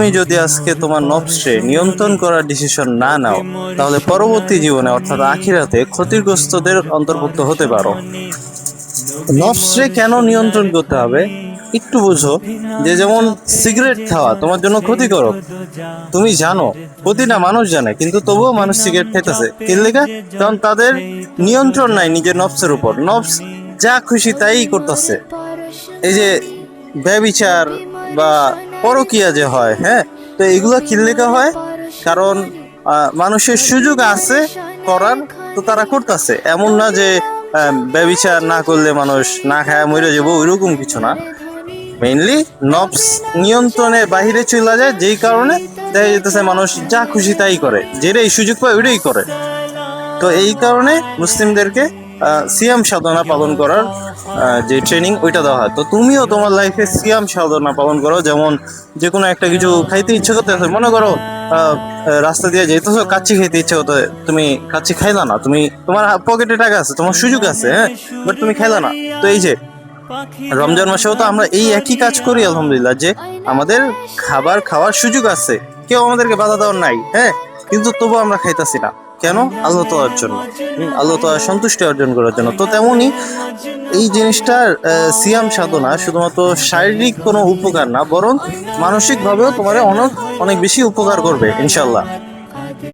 তুমি যদি আজকে তোমার নফসে নিয়ন্ত্রণ করার ডিসিশন না নাও, তাহলে পরবর্তী জীবনে অর্থাৎ আখিরাতে ক্ষতিগ্রস্তদের অন্তর্ভুক্ত হতে পারো। নফসে কেন নিয়ন্ত্রণ করতে হবে একটু বুঝো। যে যেমন সিগারেট খাওয়া তোমার জন্য ক্ষতিকারক, তুমি জানো, প্রতিটা মানুষ জানে, কিন্তু তবুও মানুষ সিগারেট খাইতেছে। কি লেগা? কারণ তাদের নিয়ন্ত্রণ নাই নিজের নফসের উপর। নফস যা খুশি তাই করতেছে। এই যে ব্যভিচার বা পরকীয়া যে হয়, হ্যাঁ, তো এগুলো কি লেগা হয়? কারণ মানুষের সুযোগ আছে করার, তো তারা করতেছে। এমন না যে ব্যভিচার না করলে মানুষ না খায় মরে যাবো, ওইরকম কিছু না। মেইনলি নফস নিয়ন্ত্রণের বাহিরে চলে যায়, যেই কারণে দেখা যেতেছে মানুষ যা খুশি তাই করে, যেটাই সুযোগ পায় ওইটাই করে। তো এই কারণে মুসলিমদেরকে সিয়াম সাধনা পালন করার যে ট্রেনিং ওইটা দেওয়া হয়। তো তুমিও তোমার লাইফে সিয়াম সাধনা পালন করো। যেমন যে কোনো একটা কিছু খাইতে ইচ্ছে করতেছে, মনে করো রাস্তা দিয়ে যেতেছো, কাচ্চি খেতে ইচ্ছে করতে, তুমি কাচ্চি খাইলা না, তুমি তোমার পকেটে টাকা আছে, তোমার সুযোগ আছে, হ্যাঁ, বাট তুমি খাইলা না। তো এই যে রমজান মাসেও তো আমরা এই একই কাজ করি আলহামদুলিল্লাহ, যে আমাদের খাবার খাওয়ার সুযোগ আছে, কেউ আমাদেরকে বাধা দেওয়ার নাই, হ্যাঁ, কিন্তু তবু আমরা খাইতাছি না। কেন? আল্লাহ তাআলার জন্য, আল্লাহ তাআলার সন্তুষ্টি অর্জন করার জন্য। তো তেমনি এই জিনিসটার সিয়াম সাধনা শুধুমাত্র শারীরিক কোনো উপকার না, বরং মানসিক ভাবেও তোমার অনেক অনেক বেশি উপকার করবে ইনশাল্লাহ।